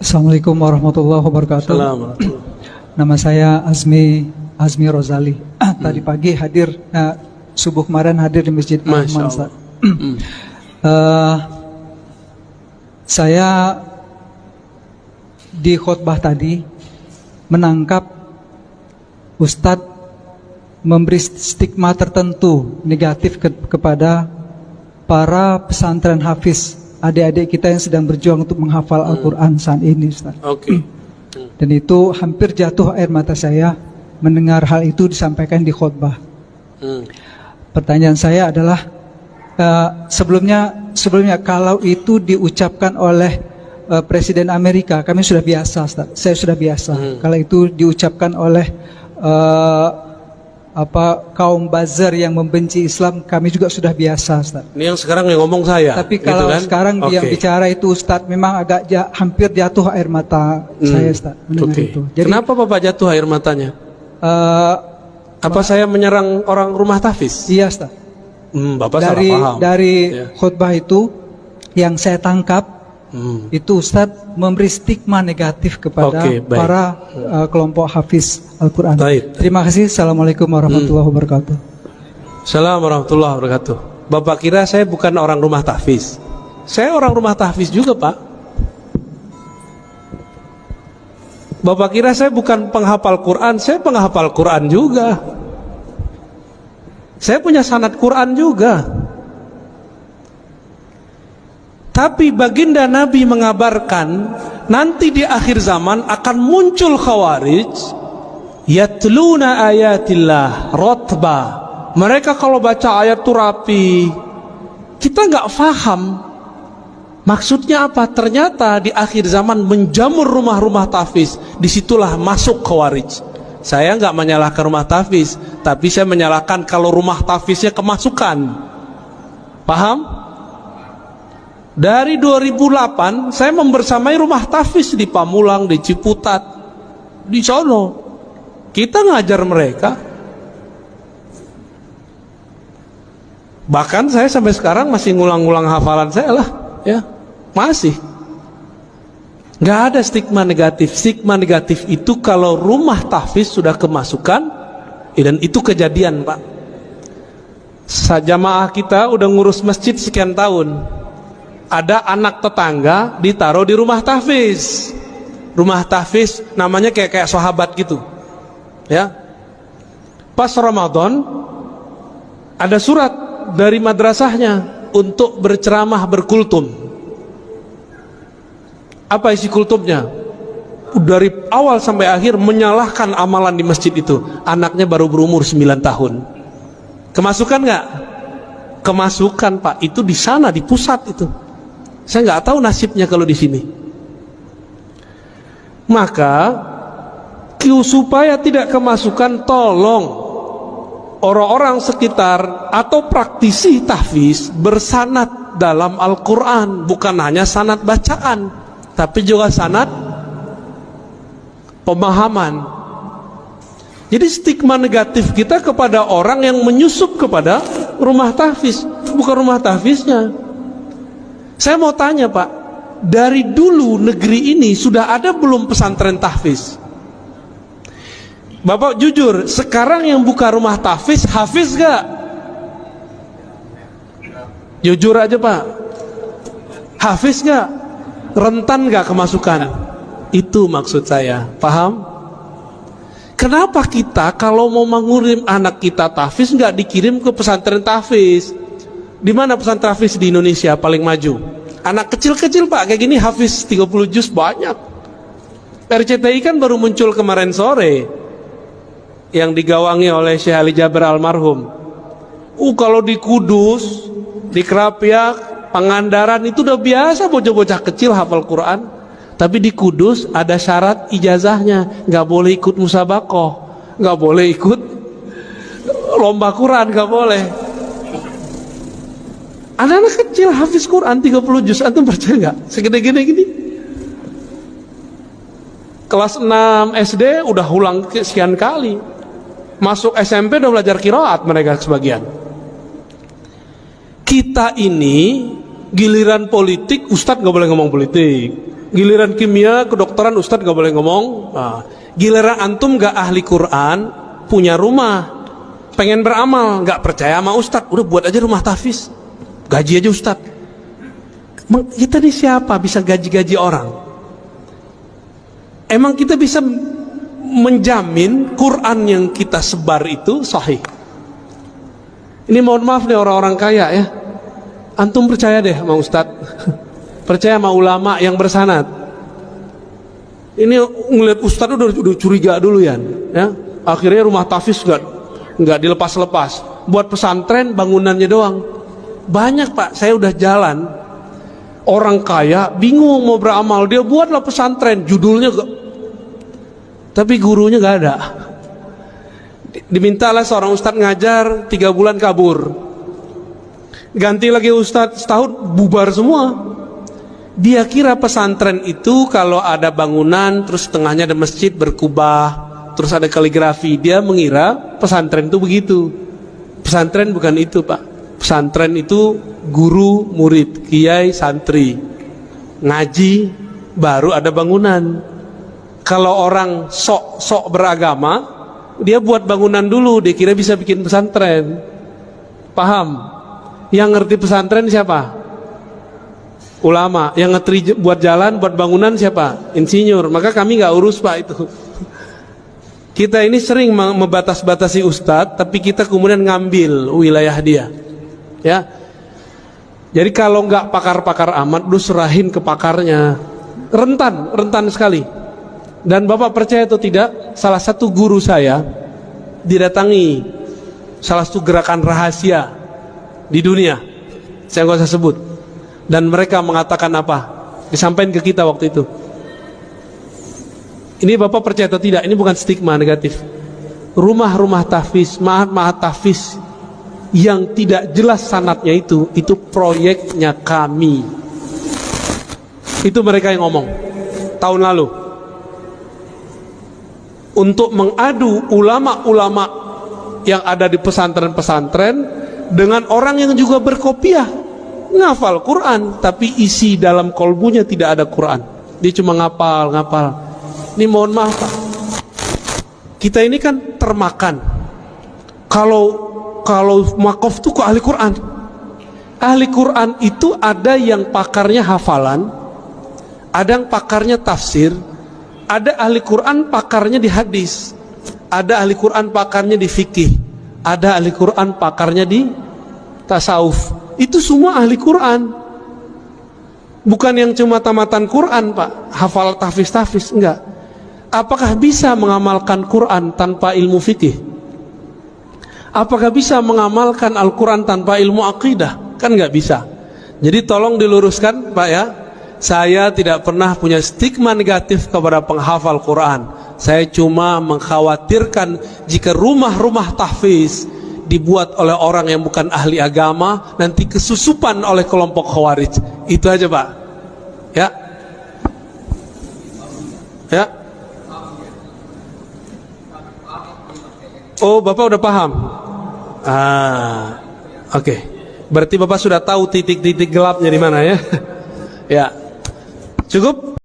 Assalamualaikum warahmatullahi wabarakatuh. Assalamualaikum. Nama saya Azmi Rozali. Tadi pagi hadir, subuh kemarin hadir di Masjid Al-Rahman, Ustaz. Saya di khutbah tadi menangkap Ustadz memberi stigma tertentu negatif kepada para pesantren hafiz, adik-adik kita yang sedang berjuang untuk menghafal Al-Quran saat ini, Ustaz. Oke. Dan itu hampir jatuh air mata saya mendengar hal itu disampaikan di khutbah. Pertanyaan saya adalah, sebelumnya kalau itu diucapkan oleh Presiden Amerika, kami sudah biasa, Ustaz. Saya sudah biasa. Kalau itu diucapkan oleh kaum buzzer yang membenci Islam, kami juga sudah biasa, Ustaz. Ini yang sekarang yang ngomong saya. Tapi kalau gitu kan? sekarang yang bicara itu, Ustaz, memang agak hampir jatuh air mata saya, Ustaz, mendengar itu. Jadi, kenapa Bapak jatuh air matanya? Apa saya menyerang orang rumah tahfiz? Iya, Ustaz. Bapak salah paham. Dari khutbah itu yang saya tangkap, itu Ustadz memberi stigma negatif kepada para kelompok hafiz Al-Quran. Terima kasih. Assalamualaikum warahmatullahi wabarakatuh. Assalamualaikum warahmatullahi wabarakatuh. Bapak kira saya bukan orang rumah tahfiz? Saya orang rumah tahfiz juga, Pak. Bapak kira saya bukan penghafal Quran? Saya penghafal Quran juga. Saya punya sanad Quran juga. Tapi baginda Nabi mengabarkan nanti di akhir zaman akan muncul khawarij yatluna ayatillah rotba. Mereka kalau baca ayat itu rapi. Kita nggak paham maksudnya apa. Ternyata di akhir zaman menjamur rumah-rumah tahfiz. Disitulah masuk khawarij. Saya nggak menyalahkan rumah tahfiz, tapi saya menyalahkan kalau rumah tahfiznya kemasukan. Paham? Dari 2008 saya membersamai rumah tahfiz di Pamulang, di Ciputat, di sono. Kita ngajar mereka. Bahkan saya sampai sekarang masih ngulang-ngulang hafalan saya lah, ya. Masih. Nggak ada stigma negatif. Stigma negatif itu kalau rumah tahfiz sudah kemasukan, dan itu kejadian, Pak. Jamaah kita udah ngurus masjid sekian tahun. Ada anak tetangga ditaruh di rumah tahfiz. Rumah tahfiz namanya kayak sahabat gitu, ya. Pas Ramadan ada surat dari madrasahnya untuk berceramah berkultum. Apa isi kultumnya? Dari awal sampai akhir menyalahkan amalan di masjid itu. Anaknya baru berumur 9 tahun. Kemasukan nggak? Kemasukan, Pak. Itu di sana, di pusat itu. Saya nggak tahu nasibnya kalau di sini. Maka supaya tidak kemasukan, tolong orang-orang sekitar atau praktisi tahfiz bersanad dalam Al-Quran. Bukan hanya sanad bacaan, tapi juga sanad pemahaman. Jadi stigma negatif kita kepada orang yang menyusup kepada rumah tahfiz, bukan rumah tahfiznya. Saya mau tanya, Pak, dari dulu negeri ini sudah ada belum pesantren tahfiz? Bapak jujur, sekarang yang buka rumah tahfiz, hafiz gak? Jujur aja, Pak. Hafiz gak? Rentan gak kemasukan? Itu maksud saya, paham? Kenapa kita kalau mau mengirim anak kita tahfiz nggak dikirim ke pesantren tahfiz? Di mana pesantren tahfiz di Indonesia paling maju? Anak kecil-kecil, Pak, kayak gini hafiz 30 juz banyak. RCTI kan baru muncul kemarin sore yang digawangi oleh Syekh Ali Jaber almarhum. Kalau di Kudus, di Kerapiak, Pangandaran itu udah biasa bocah-bocah kecil hafal Quran. Tapi di Kudus ada syarat ijazahnya, nggak boleh ikut musabaqah, nggak boleh ikut lomba Quran, nggak boleh. Anak-anak kecil hafiz Quran 30 juz, antum percaya nggak? Segede-gede gini. Kelas 6 SD udah ulang sekian kali. Masuk SMP udah belajar qiraat mereka sebagian. Kita ini giliran politik, Ustadz nggak boleh ngomong politik. Giliran kimia, kedokteran, Ustadz gak boleh ngomong. Giliran antum gak ahli Quran, punya rumah, pengen beramal, gak percaya sama Ustadz, udah buat aja rumah tahfiz, gaji aja Ustadz. Kita ini siapa bisa gaji-gaji orang? Emang kita bisa menjamin Quran yang kita sebar itu sahih? Ini mohon maaf nih orang-orang kaya ya, antum percaya deh sama Ustadz, percaya sama ulama yang bersanad. Ini ngeliat Ustadz udah curiga dulu ya. Akhirnya rumah tahfiz nggak dilepas-lepas, buat pesantren bangunannya doang. Banyak Pak, saya udah jalan, orang kaya bingung mau beramal, dia buatlah pesantren, judulnya tapi gurunya nggak ada. Dimintalah seorang ustadz ngajar 3 bulan kabur, ganti lagi ustadz setahun bubar semua. Dia kira pesantren itu kalau ada bangunan terus tengahnya ada masjid berkubah, terus ada kaligrafi, dia mengira pesantren itu begitu. Pesantren bukan itu Pak. Pesantren itu guru, murid, kiai, santri, ngaji, baru ada bangunan. Kalau orang sok beragama, dia buat bangunan dulu, dia kira bisa bikin pesantren. Paham? Yang ngerti pesantren siapa? Ulama. Yang ngerti buat jalan, buat bangunan siapa? Insinyur. Maka kami nggak urus Pak itu. Kita ini sering membatas-batasi ustadz, tapi kita kemudian ngambil wilayah dia. Ya. Jadi kalau nggak pakar-pakar amat, lu serahin ke pakarnya. Rentan sekali. Dan Bapak percaya atau tidak, salah satu guru saya didatangi salah satu gerakan rahasia di dunia, saya nggak usah sebut, dan mereka mengatakan apa, disampaikan ke kita waktu itu. Ini Bapak percaya atau tidak, ini bukan stigma negatif. Rumah-rumah tahfiz, ma'had tahfiz yang tidak jelas sanadnya itu proyeknya kami. Itu mereka yang ngomong tahun lalu, untuk mengadu ulama-ulama yang ada di pesantren-pesantren dengan orang yang juga berkopiah, ngafal Quran, tapi isi dalam kolbunya tidak ada Quran. Dia cuma ngapal. Ini mohon maaf Pak, kita ini kan termakan. Kalau makof itu kok ahli Quran. Ahli Quran itu ada yang pakarnya hafalan, ada yang pakarnya tafsir, ada ahli Quran pakarnya di hadis, ada ahli Quran pakarnya di fikih, ada ahli Quran pakarnya di tasawuf. Itu semua ahli Quran. Bukan yang cuma tamatan Quran Pak, hafal tahfiz, enggak. Apakah bisa mengamalkan Quran tanpa ilmu fikih? Apakah bisa mengamalkan Al-Quran tanpa ilmu akidah? Kan enggak bisa. Jadi tolong diluruskan Pak ya. Saya tidak pernah punya stigma negatif kepada penghafal Quran. Saya cuma mengkhawatirkan jika rumah-rumah tahfiz dibuat oleh orang yang bukan ahli agama, nanti kesusupan oleh kelompok khawarij. Itu aja Pak. Ya. Oh, Bapak udah paham? Oke. Berarti Bapak sudah tahu titik-titik gelapnya di mana ya? Ya. Cukup?